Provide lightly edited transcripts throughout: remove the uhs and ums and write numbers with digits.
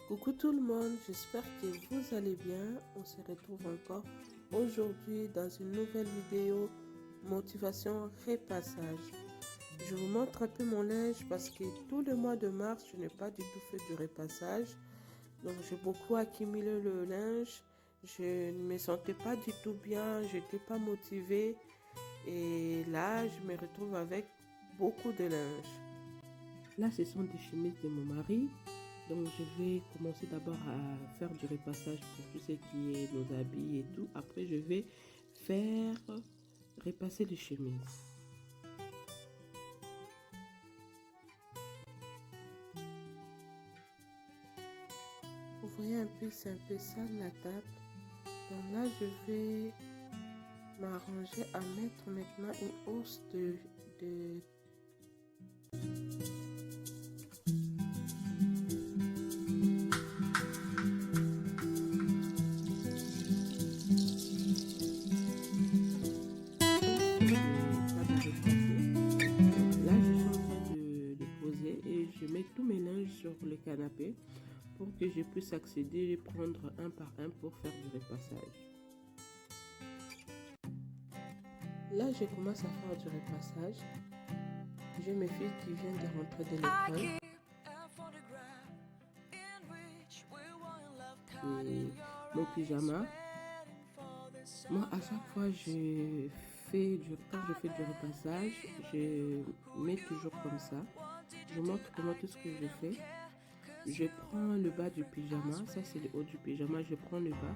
Coucou tout le monde, j'espère que vous allez bien. On se retrouve encore aujourd'hui dans une nouvelle vidéo motivation repassage. Je vous montre un peu mon linge parce que tout le mois de mars, je n'ai pas du tout fait du repassage. Donc j'ai beaucoup accumulé le linge. Je ne me sentais pas du tout bien, je n'étais pas motivée. Et là, je me retrouve avec beaucoup de linge. Là, ce sont des chemises de mon mari. Donc je vais commencer d'abord à faire du repassage pour tout ce qui est nos habits et tout. Après je vais faire repasser les chemises. Vous voyez un peu, c'est un peu sale la table. Donc là je vais m'arranger à mettre maintenant une hausse de je mets tous mes linges sur le canapé pour que je puisse accéder et prendre un par un pour faire du repassage. Là, je commence à faire du repassage. J'ai mes filles qui viennent de rentrer de l'école. Et mon pyjama. Moi, à chaque fois, quand je fais du repassage, je mets toujours comme ça. Je montre comment tout ce que je fais. Je prends le bas du pyjama, ça c'est le haut du pyjama, je prends le bas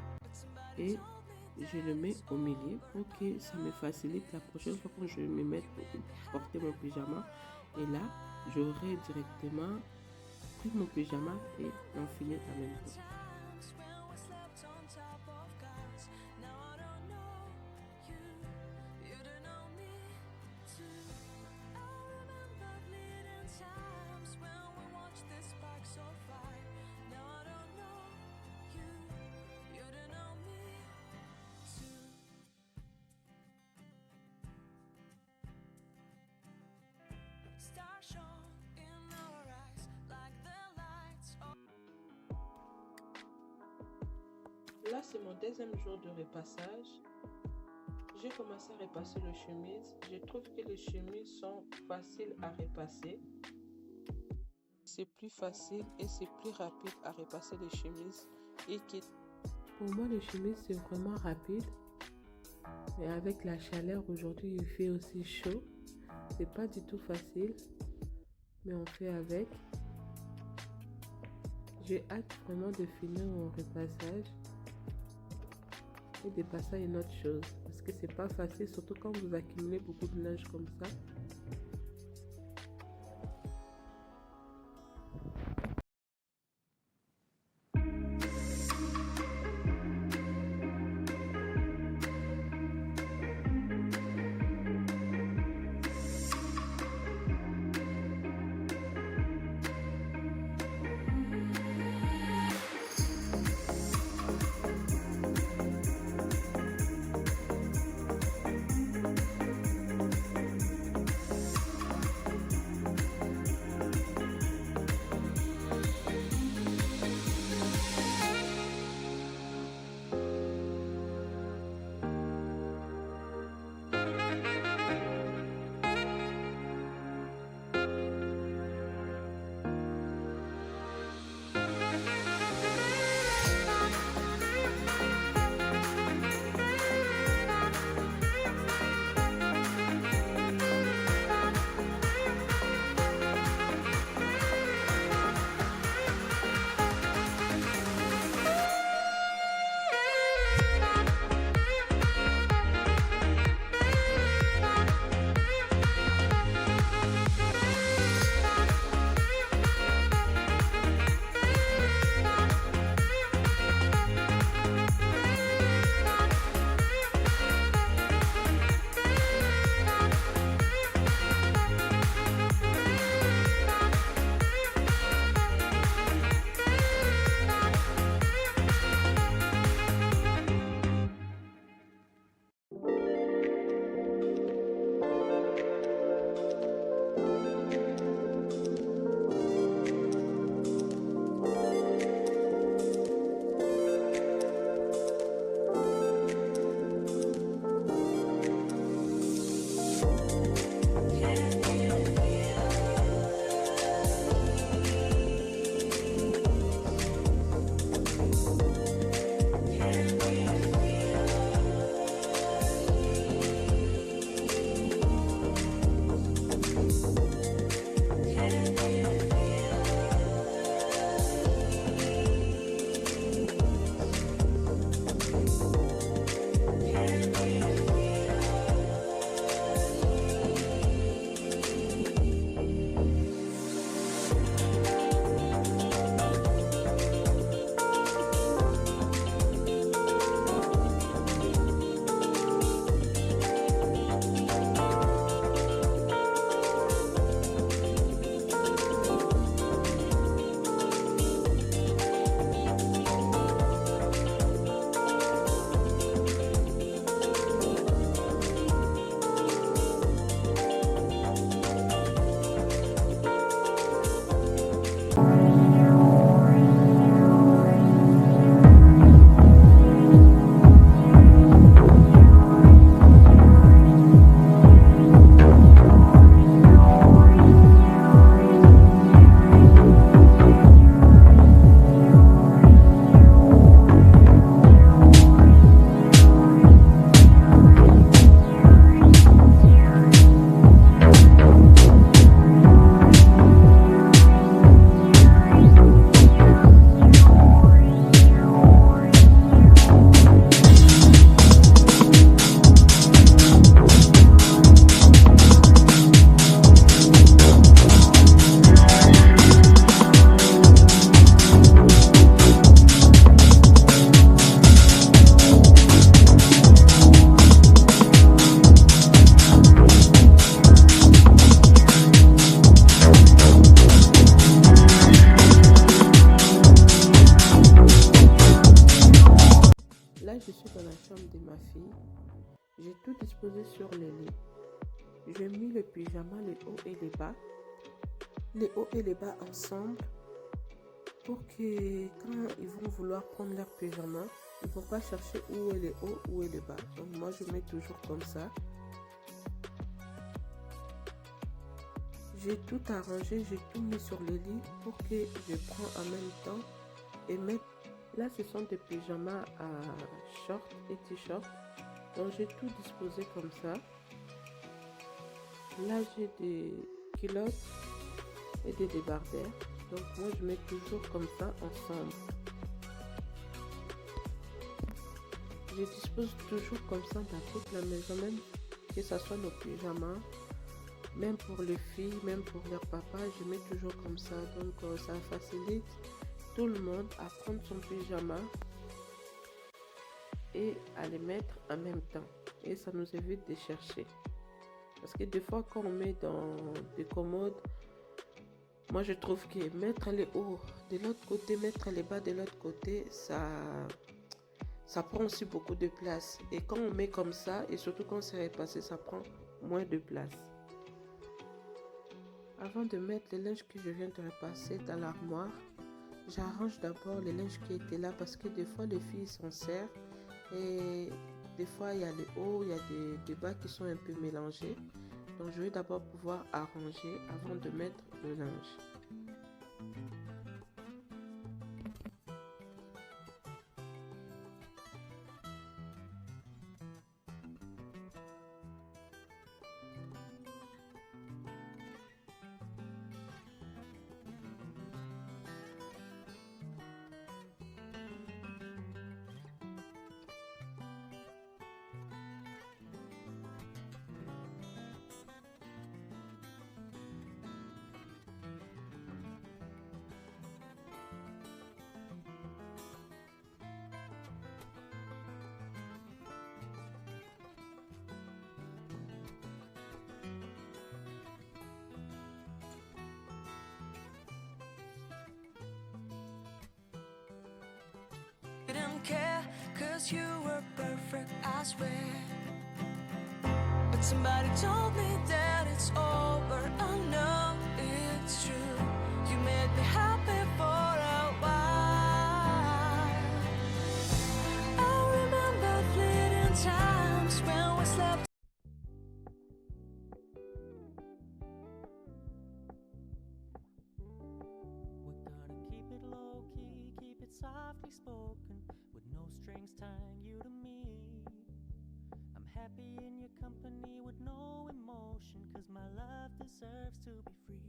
et je le mets au milieu pour que ça me facilite la prochaine fois quand je me mets pour porter mon pyjama. Et là, j'aurai directement pris mon pyjama et l'enfiler en même temps. Là, c'est mon deuxième jour de repassage. J'ai commencé à repasser les chemises. Je trouve que les chemises sont faciles à repasser. C'est plus facile et c'est plus rapide à repasser les chemises. Et que pour moi, les chemises, c'est vraiment rapide. Mais avec la chaleur, aujourd'hui, il fait aussi chaud. C'est pas du tout facile. Mais on fait avec. J'ai hâte vraiment de finir mon repassage et de passer à une autre chose parce que c'est pas facile, surtout quand vous accumulez beaucoup de linge comme ça. fille. J'ai tout disposé sur le lit. J'ai mis le pyjama, les hauts et les bas. Les hauts et les bas ensemble pour que quand ils vont vouloir prendre leur pyjama, il ne faut pas chercher où est les hauts, où est les bas. Donc moi je mets toujours comme ça. J'ai tout arrangé, j'ai tout mis sur le lit pour que je prends en même temps et mettre. Là ce sont des pyjamas à short et t-shirt. Donc j'ai tout disposé comme ça. Là j'ai des culottes et des débardeurs. Donc moi je mets toujours comme ça ensemble. Je dispose toujours comme ça dans toute la maison, même que ce soit nos pyjamas, même pour les filles, même pour leur papa, je mets toujours comme ça. Donc ça facilite tout le monde à prendre son pyjama et à les mettre en même temps. Et ça nous évite de chercher. Parce que des fois quand on met dans des commodes, moi je trouve que mettre les hauts de l'autre côté, mettre les bas de l'autre côté, ça prend aussi beaucoup de place. Et quand on met comme ça, et surtout quand c'est repassé, ça prend moins de place. Avant de mettre le linge que je viens de repasser dans l'armoire, j'arrange d'abord le linge qui était là parce que des fois les filles s'en servent et des fois il y a les hauts, il y a des bas qui sont un peu mélangés. Donc je vais d'abord pouvoir arranger avant de mettre le linge. Didn't care, cause you were perfect, I swear. But somebody told me that it's over. I know it's true. You made me happy for a while. I remember fleeting times when we slept. We're gonna keep it low key, keep it softly spoken, with no strings tying you to me. I'm happy in your company with no emotion, cause my love deserves to be free.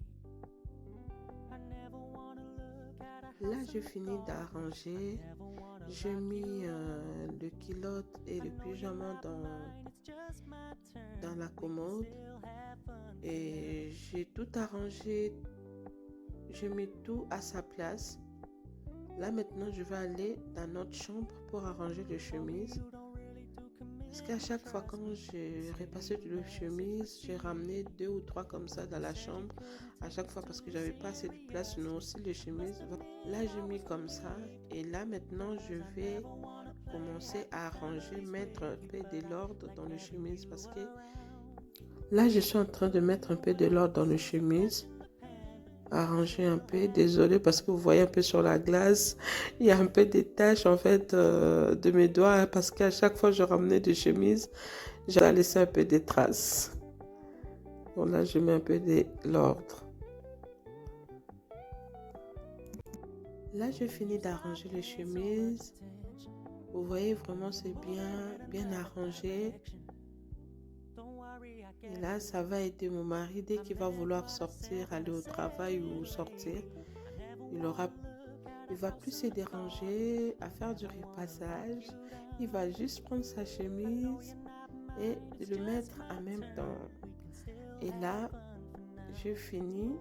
I never wanna look at a Là house j'ai fini d'arranger. J'ai mis le culotte et le pyjama dans la commode et j'ai tout arrangé. J'ai mis tout à sa place. Là maintenant je vais aller dans notre chambre pour arranger les chemises. Parce qu'à chaque fois quand j'ai repassé les chemises, j'ai ramené 2 ou 3 comme ça dans la chambre. À chaque fois parce que j'avais pas assez de place, sinon aussi les chemises. Là j'ai mis comme ça et là maintenant je vais commencer à arranger, mettre un peu de l'ordre dans les chemises parce que là je suis en train de mettre un peu de l'ordre dans les chemises. Arranger un peu, désolé parce que vous voyez un peu sur la glace, il y a un peu des taches en fait de mes doigts parce qu'à chaque fois je ramenais des chemises, j'ai laissé un peu des traces. Bon là je mets un peu de l'ordre. Là j'ai fini d'arranger les chemises. Vous voyez vraiment c'est bien arrangé. Et là, ça va aider mon mari dès qu'il va vouloir sortir, aller au travail ou sortir. Il va plus se déranger à faire du repassage. Il va juste prendre sa chemise et le mettre en même temps. Et là, j'ai fini.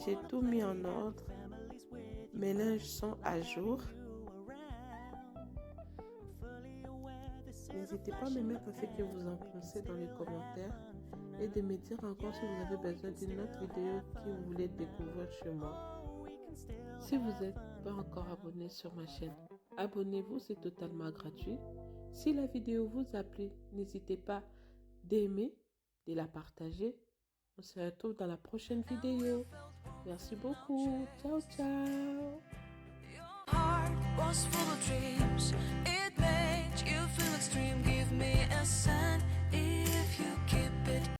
J'ai tout mis en ordre. Mes linges sont à jour. N'hésitez pas à me mettre ce que vous en pensez dans les commentaires et de me dire encore si vous avez besoin d'une autre vidéo que vous voulez découvrir chez moi. Si vous n'êtes pas encore abonné sur ma chaîne, Abonnez-vous, c'est totalement gratuit. Si la vidéo vous a plu, n'hésitez pas d'aimer, de la partager. On se retrouve dans la prochaine vidéo. Merci beaucoup. Ciao, ciao. Your heart was full of dreams.